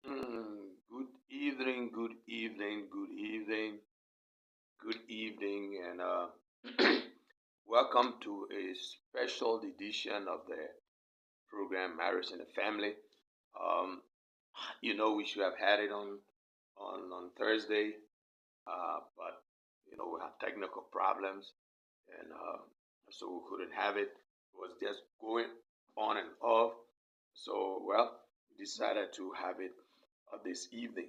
Good evening, good evening, good evening, good evening, and welcome to a special edition of the program Marriage and the Family. Um, we should have had it on Thursday, but we had technical problems, and so we couldn't have it. It was just going on and off. So, well, we decided to have it this evening.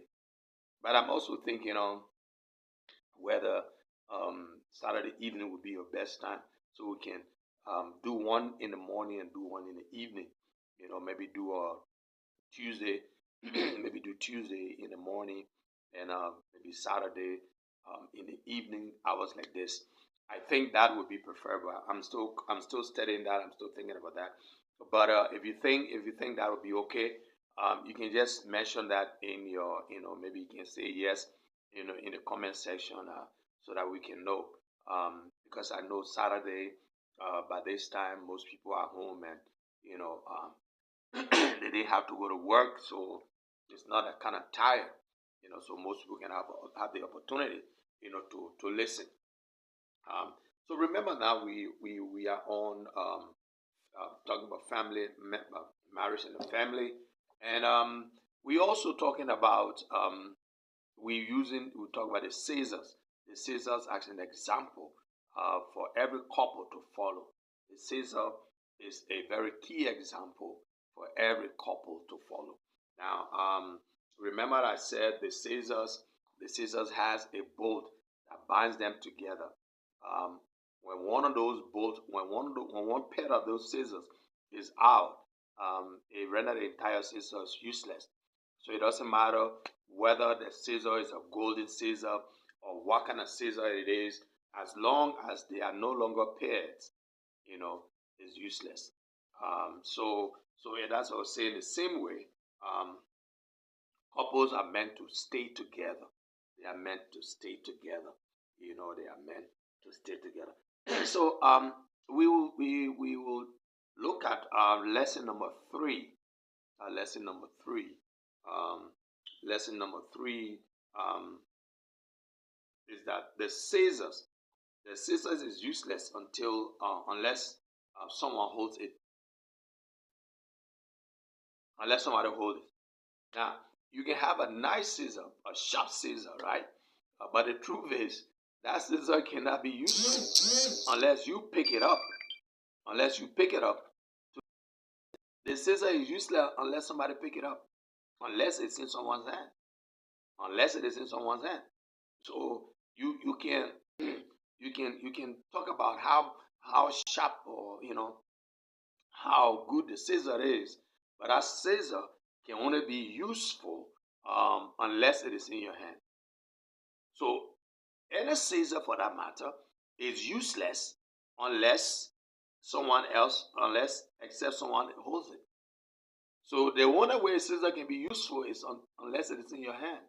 But I'm also thinking on whether Saturday evening would be your best time, so we can do one in the morning and do one in the evening. Maybe do a Tuesday, maybe do Tuesday in the morning, and maybe Saturday in the evening hours like this. I think that would be preferable. I'm still studying that. I'm still thinking about that. But if you think that would be okay, you can just mention that in your maybe you can say yes in the comment section so that we can know. Because I know Saturday by this time most people are home and they didn't have to go to work, so it's not a kind of tired. So most people can have the opportunity to listen. So remember now we are on talking about marriage and the family, and we also talking about we talk about the Caesars. The Caesars as an example for every couple to follow. The Caesar is a very key example for every couple to follow. Now, remember I said the Caesars has a bolt that binds them together. Um, when one of those bolts, when one pair of those scissors is out, it renders the entire scissors useless. So it doesn't matter whether the scissor is a golden scissor or what kind of scissor it is, as long as they are no longer pairs, is useless. So yeah, that's what I was saying. The same way, um, couples are meant to stay together. They are meant to stay together. They are meant to stay together. So we will look at lesson number three. Lesson number three. Um, lesson number three is that the scissors is useless unless someone holds it, unless somebody holds it. Now you can have a nice scissor, a sharp scissor, right? But the truth is that scissor cannot be useful unless you pick it up. Unless you pick it up, the scissor is useless unless somebody pick it up. Unless it's in someone's hand. Unless it is in someone's hand. So you can you can talk about how sharp or how good the scissor is, but that scissor can only be useful unless it is in your hand. So any scissor for that matter is useless unless unless except someone holds it. So the only way a scissor can be useful is unless it is in your hand.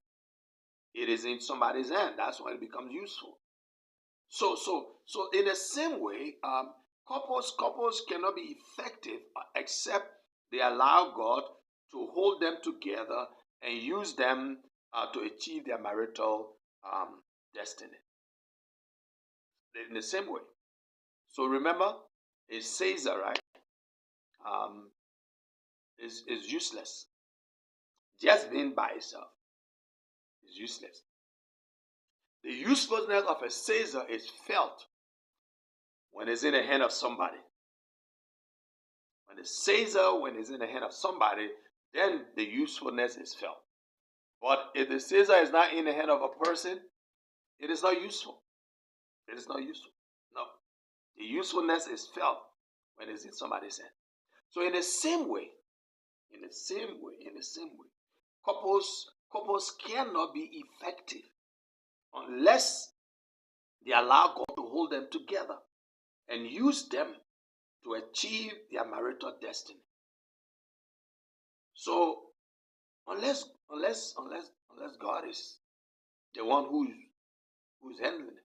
It is in somebody's hand. That's when it becomes useful. So in the same way, couples cannot be effective except they allow God to hold them together and use them to achieve their marital destiny. In the same way. So remember, a Caesar, right, um, is useless. Just being by itself is useless. The usefulness of a Caesar is felt when it's in the hand of somebody. When when it's in the hand of somebody, then the usefulness is felt. But if the Caesar is not in the hand of a person, it is not useful. It is not useful. No. The usefulness is felt when it's in somebody's hand. So in the same way, couples cannot be effective unless they allow God to hold them together and use them to achieve their marital destiny. So unless God is the one who's handling it.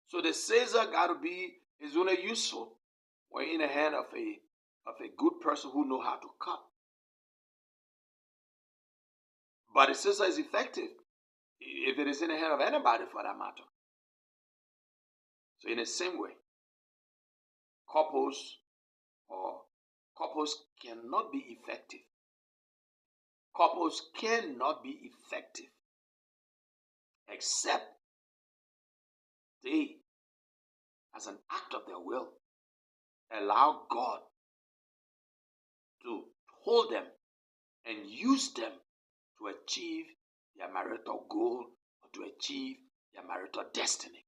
So the Caesar gotta be is only useful when in the hand of a good person who know how to cut. But the scissor is effective if it is in the hand of anybody for that matter. So in the same way, couples cannot be effective. Couples cannot be effective except they, as an act of their will, allow God to hold them and use them to achieve their marital goal or to achieve their marital destiny.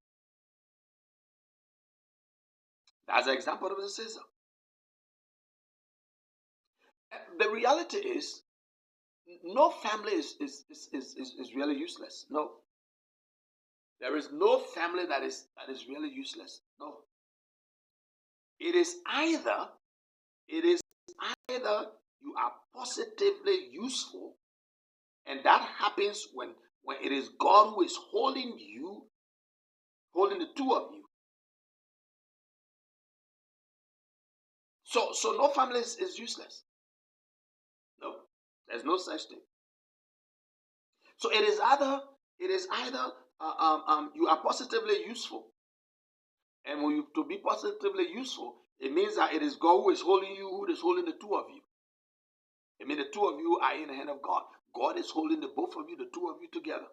That's an example of the scissor. The reality is, no family is really useless. No. There is no family that is really useless. No. It is either you are positively useful, and that happens when it is God who is holding the two of you. So no family is useless. No, there's no such thing. So it is either you are positively useful, and to be positively useful, it means that it is God who is holding you, who is holding the two of you. I mean, the two of you are in the hand of God. God is holding the both of you, the two of you together.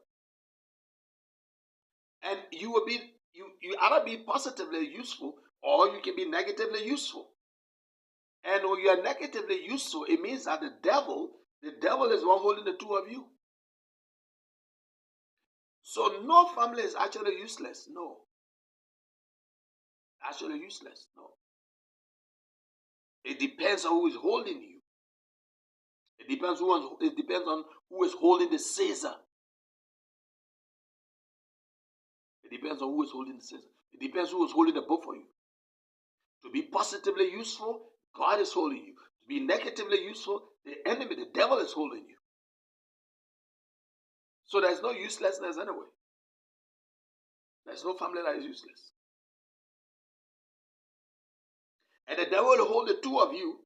And you either be positively useful or you can be negatively useful. And when you are negatively useful, it means that the devil is one holding the two of you. So no family is actually useless. No. Actually useless. No. It depends on who is holding you. It depends on who is holding the scissor. It depends on who is holding the scissor. It depends who is holding the both of you. To be positively useful, God is holding you. To be negatively useful, the enemy, the devil, is holding you. So there's no uselessness anyway. There's no family that is useless. And the devil will hold the two of you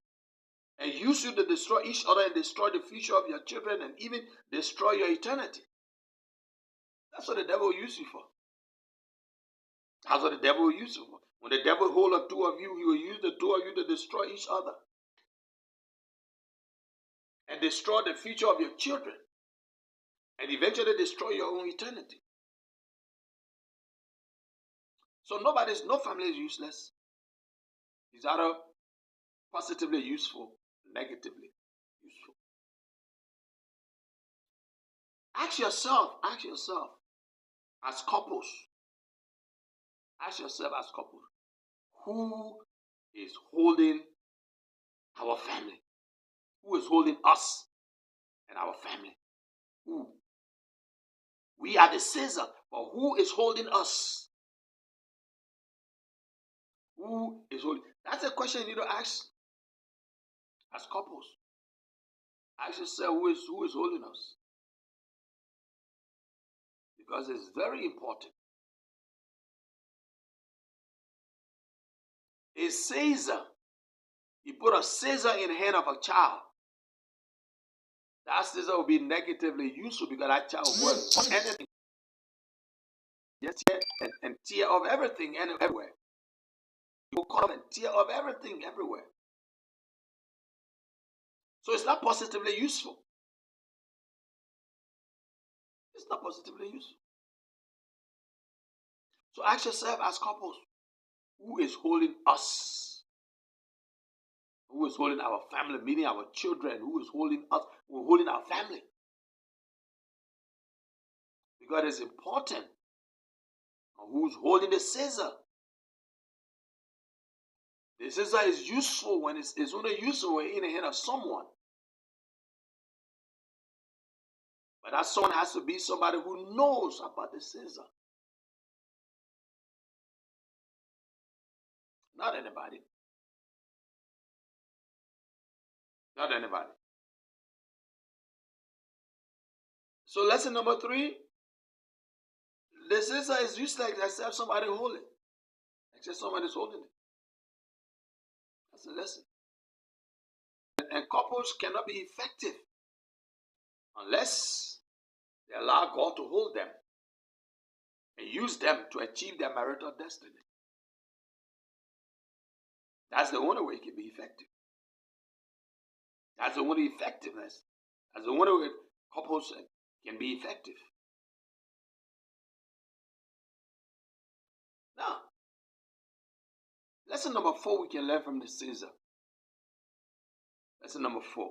and use you to destroy each other and destroy the future of your children and even destroy your eternity. That's what the devil will use you for. That's what the devil will use you for. When the devil holds the two of you, he will use the two of you to destroy each other and destroy the future of your children and eventually destroy your own eternity. So no family is useless. It's either positively useful, negatively useful. Ask yourself as couples, who is holding our family? Who is holding us and our family? Who? We are the scissor, but who is holding us? Who is holding? That's a question you need to ask as couples. Ask yourself, who is holding us? Because it's very important. A scissor, you put a scissor in the hand of a child, that scissor will be negatively useful because that child will put anything, and tear off everything everywhere. You will cut off and tear off everything everywhere. So it's not positively useful. It's not positively useful. So ask yourself as couples, who is holding us? Who is holding our family, meaning our children? Who is holding us? Who is holding our family? Because it's important who's holding the scissor. The scissor is useful when it's only useful when in the hand of someone. But that someone has to be somebody who knows about the scissor. Not anybody. Not anybody. So lesson number 3, the scissor is useless except somebody hold it. Except somebody is holding it. That's a lesson. And couples cannot be effective unless They allow God to hold them and use them to achieve their marital destiny. That's the only way it can be effective. That's the only effectiveness. That's the only way couples can be effective. Now, lesson number 4 we can learn from the Caesar. Lesson number 4.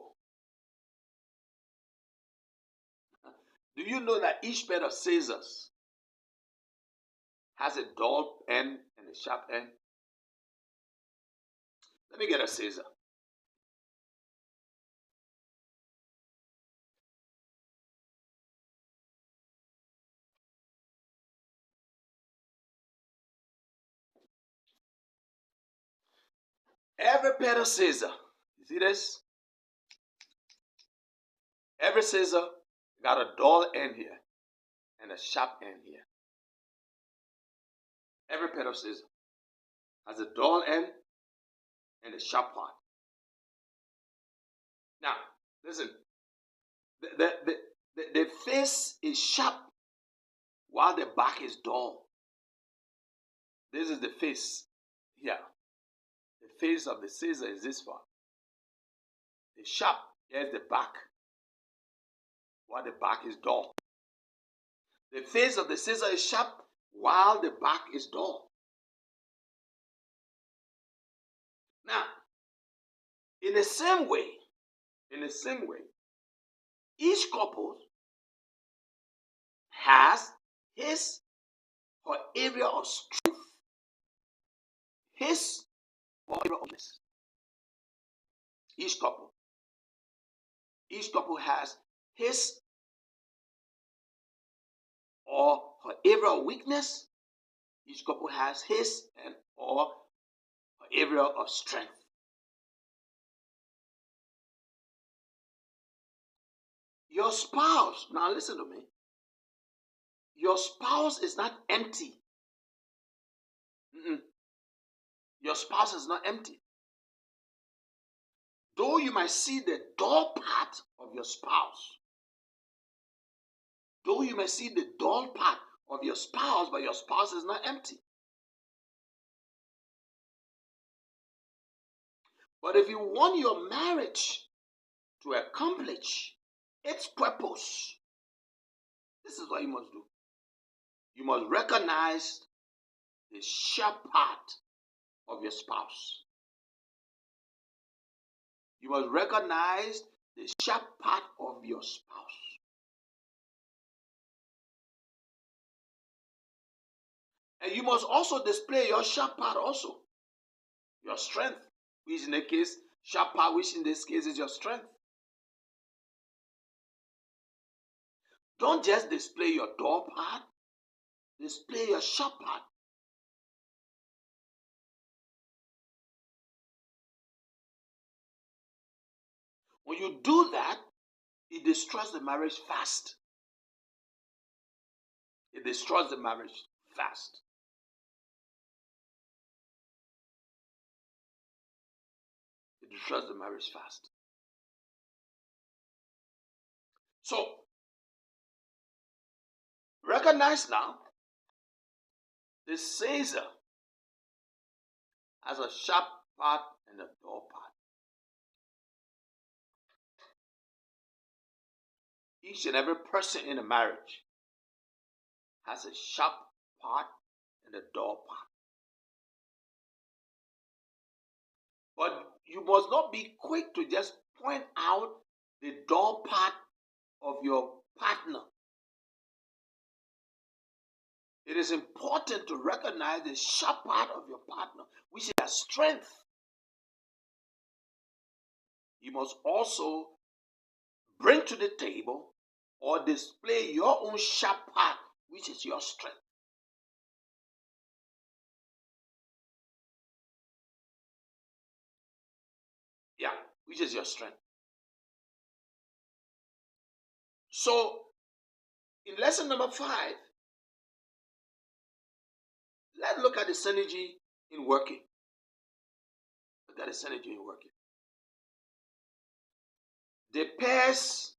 Do you know that each pair of scissors has a dull end and a sharp end? Let me get a scissor. Every pair of scissors, you see this? Every scissor got a dull end here and a sharp end here. Every pair of scissors has a dull end and a sharp part. Now, listen, the face is sharp while the back is dull. This is the face here. The face of the scissor is this one. The sharp, here's the back, while the back is dull. The face of the scissor is sharp while the back is dull. Now, in the same way, each couple has his or area of strength, his or area of weakness. Each couple has his or her area of weakness. Each couple has his and or her area of strength. Your spouse, now listen to me. Your spouse is not empty. Your spouse is not empty. Though you might see the dull part of your spouse, but your spouse is not empty. But if you want your marriage to accomplish its purpose, this is what you must do. You must recognize the sharp part of your spouse. You must recognize the sharp part of your spouse. And you must also display your sharp part also. Your strength, which in the case, sharp part, which in this case is your strength. Don't just display your dull part, display your sharp part. When you do that, it destroys the marriage fast. It destroys the marriage fast. It destroys the marriage fast. So, recognize now, the Caesar has a sharp part and a dull part. Each and every person in a marriage has a sharp part and a dull part. But you must not be quick to just point out the dull part of your partner. It is important to recognize the sharp part of your partner, which is their strength. You must also bring to the table or display your own sharp part, which is your strength. Yeah, which is your strength. So, in lesson number 5, let's look at the synergy in working. Look at the synergy in working. The pairs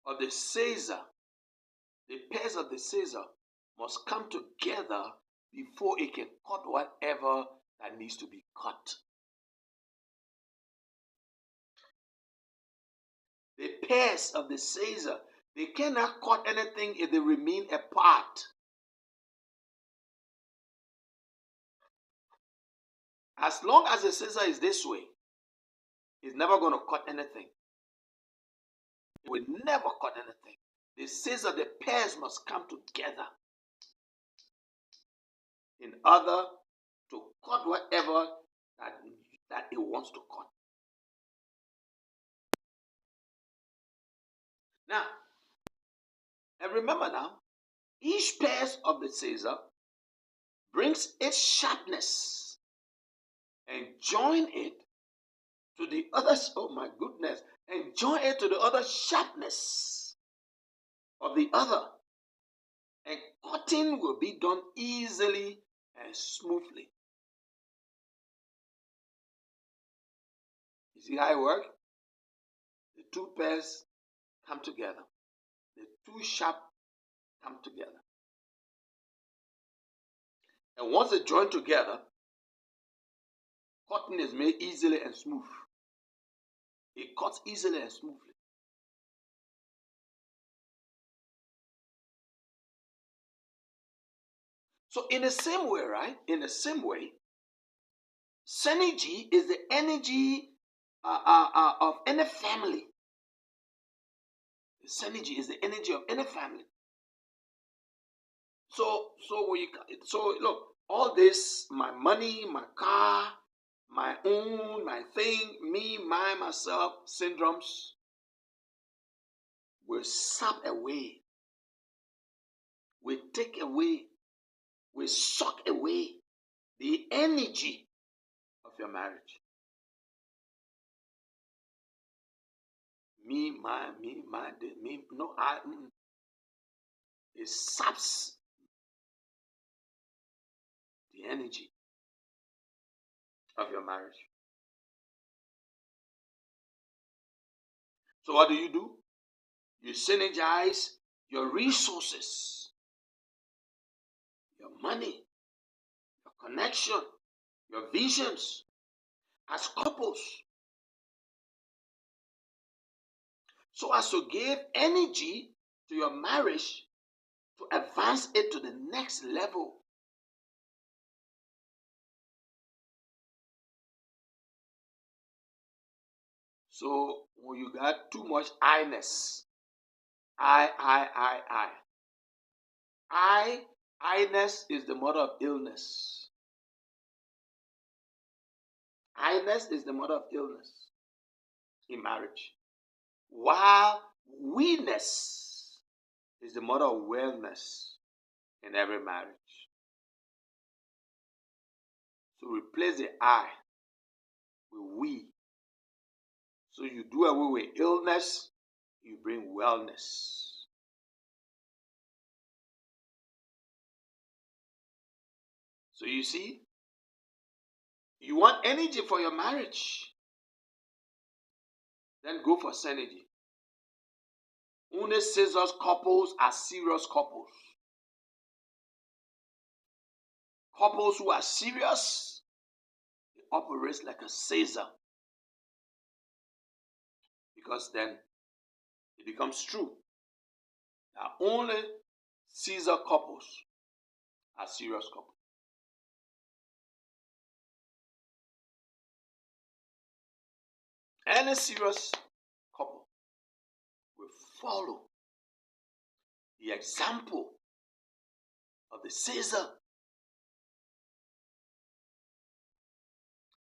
of the Caesar, the pairs of the scissor must come together before it can cut whatever that needs to be cut. The pairs of the scissor, they cannot cut anything if they remain apart. As long as the scissor is this way, it's never going to cut anything. It will never cut anything. The scissor, the pairs must come together in order to cut whatever that it wants to cut. Now, and remember now, each pair of the scissor brings its sharpness and join it to the other, oh my goodness, and join it to the other sharpness of the other. And cutting will be done easily and smoothly. You see how it works? The two pairs come together. The two sharp come together. And once they join together, cutting is made easily and smooth. It cuts easily and smoothly. So in the same way, right? In the same way, synergy is the energy of any family. Synergy is the energy of any family. So look, all this, my money, my car, my own, my thing, me, myself, syndromes, will sap away, will take away, will suck away the energy of your marriage. Me, no, it saps the energy of your marriage. So what do? You synergize your resources, your money, your connection, your visions as couples, so as to give energy to your marriage to advance it to the next level. So when you got too much I-ness, I-ness is the mother of illness. I-ness is the mother of illness in marriage, while we-ness is the mother of wellness in every marriage. So replace the I with we. So you do away with illness, you bring wellness. So you see, you want energy for your marriage, then go for synergy. Only scissors couples are serious couples. Couples who are serious, they operate like a scissor. Because then it becomes true that only scissor couples are serious couples. Any serious couple will follow the example of the scissor.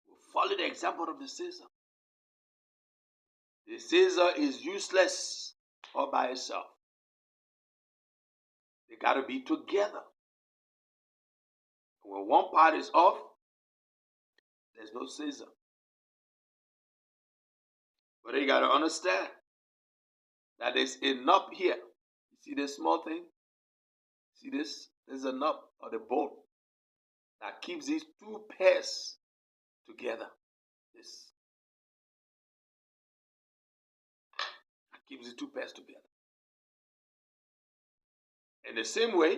Will follow the example of the scissor. The scissor is useless all by itself. They got to be together. When one part is off, there's no scissor. But you got to understand that there's a knob here. You see this small thing? See this? There's a knob or the bolt that keeps these two pairs together. This keeps the two pairs together. In the same way,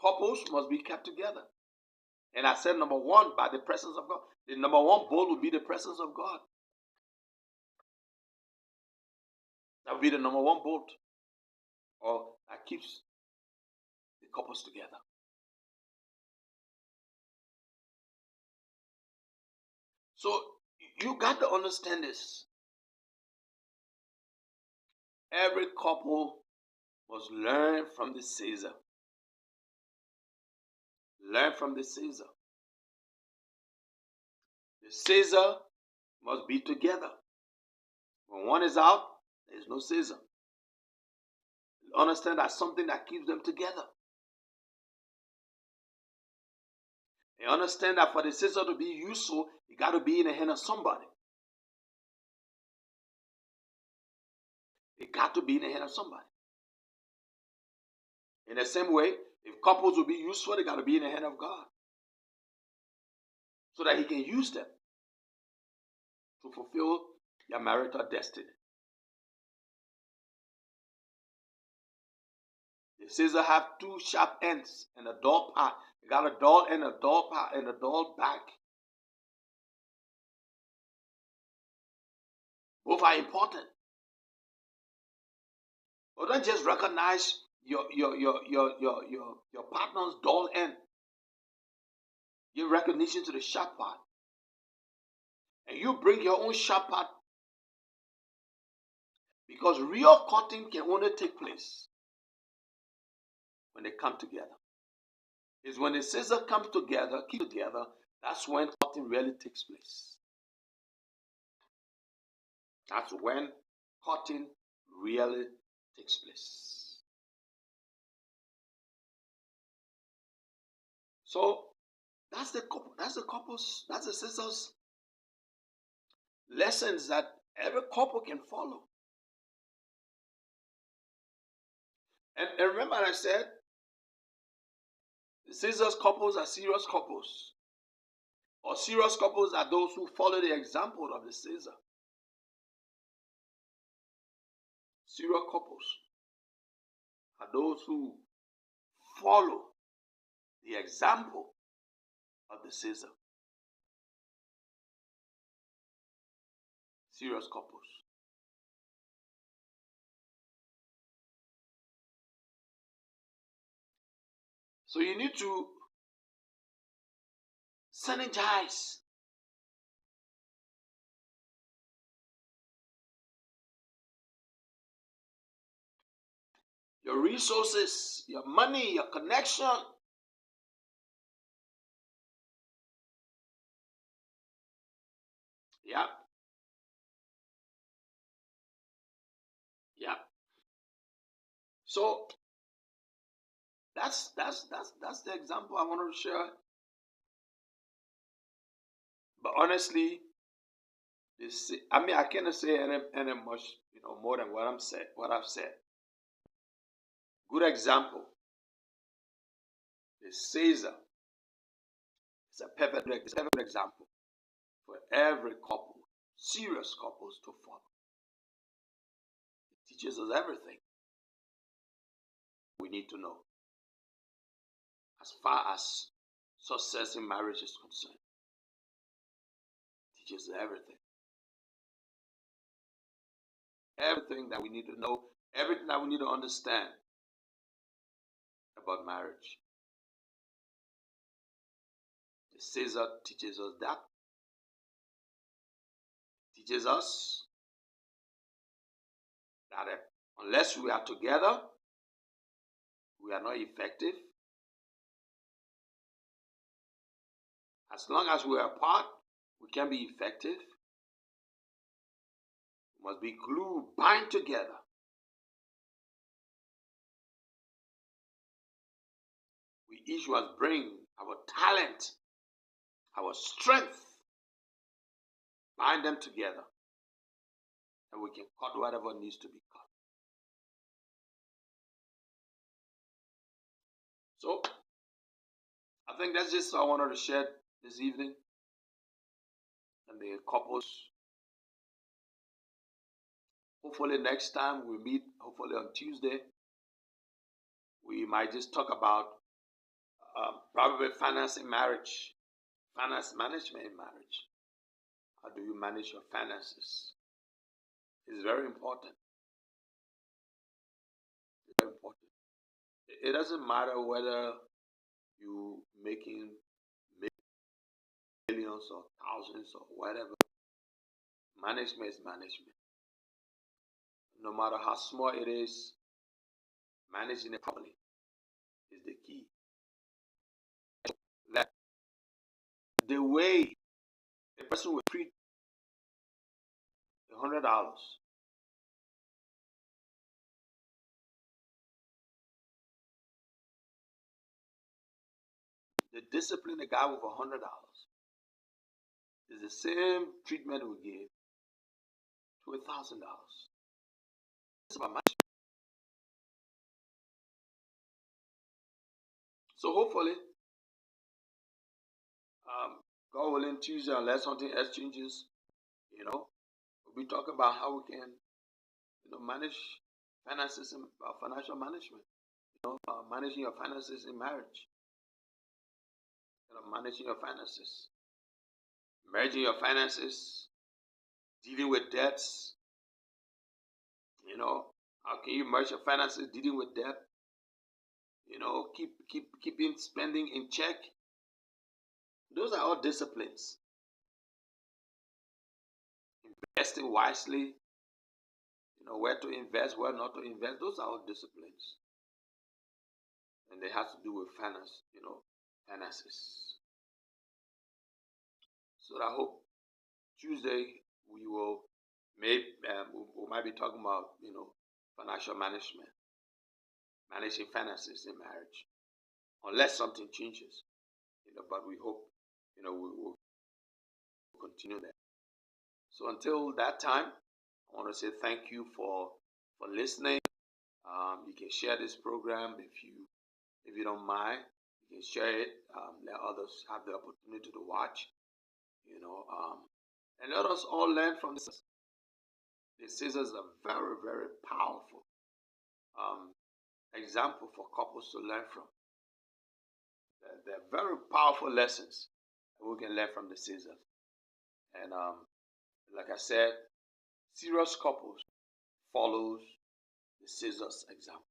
couples must be kept together. And I said, number one, by the presence of God. The number one bolt will be the presence of God. That will be the number one bolt, or that keeps the couples together. So you got to understand this. Every couple must learn from the Caesar. Learn from the Caesar. The Caesar must be together. When one is out, there is no Caesar. Understand that's something that keeps them together. And understand that for the Caesar to be useful, it got to be in the hand of somebody. It got to be in the hand of somebody. In the same way, if couples will be useful, they got to be in the hand of God, so that He can use them to fulfill their marital destiny. The scissors have two sharp ends and a dull part. You got a dull end, a dull part, and a dull back. Both are important. But don't just recognize your partner's dull end. Give recognition to the sharp part. And you bring your own sharp part, because real cutting can only take place when they come together. It's when the scissors come together, keep together, that's when cutting really takes place. That's when cutting really takes place. So that's the couples, that's the scissors lessons that every couple can follow. And remember, I said the scissors couples are serious couples, or serious couples are those who follow the example of the scissor. Serious couples are those who follow the example of the scissor. Serious couples. So you need to synergize your resources, your money, your connection. Yeah. Yeah. So that's the example I wanted to share. But honestly, I cannot say any much, more than what I've said. Good example. The Caesar is a perfect example for every couple, serious couples, to follow. It teaches us everything we need to know as far as success in marriage is concerned. It teaches us everything. Everything that we need to know, everything that we need to understand about marriage. The Caesar teaches us that. It teaches us that unless we are together, we are not effective. As long as we are apart, we can be effective. We must be glued, bind together. We each must bring our talent, our strength, bind them together, and we can cut whatever needs to be cut. So, I think that's just what I wanted to share this evening. And the couples, hopefully next time we meet, hopefully on Tuesday, We might just talk about probably finance in marriage, finance management in marriage. How do you manage your finances? It's very important. It's very important. It doesn't matter whether you making millions or thousands or whatever. Management is management. No matter how small it is, managing it properly is the key. That the way a person will treat $100, the discipline a guy with $100 is the same treatment we give to $1,000. It's about management. So hopefully, God willing, Tuesday, unless something else changes, we'll be talking about how we can, manage finances and financial management. Managing your finances in marriage. Managing your finances, merging your finances, dealing with debts. How can you merge your finances, dealing with debt? Keeping spending in check. Those are all disciplines. Investing wisely, where to invest, where not to invest. Those are all disciplines, and they have to do with finances. So I hope Tuesday we will we might be talking about financial management, managing finances in marriage, unless something changes. But we hope we will continue that. So until that time, I want to say thank you for listening. You can share this program if you don't mind. You can share it. Let others have the opportunity to watch. And let us all learn from this. The scissors are very, very powerful example for couples to learn from. They're very powerful lessons that we can learn from the scissors. And like I said, serious couples follows the scissors example,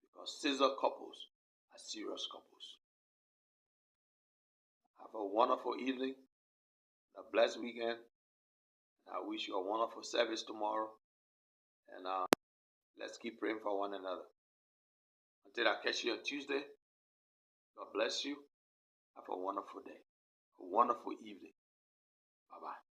because scissor couples are serious couples. Have a wonderful evening, a blessed weekend. I wish you a wonderful service tomorrow, and let's keep praying for one another. Until I catch you on Tuesday, God bless you. Have a wonderful day, a wonderful evening. Bye-bye.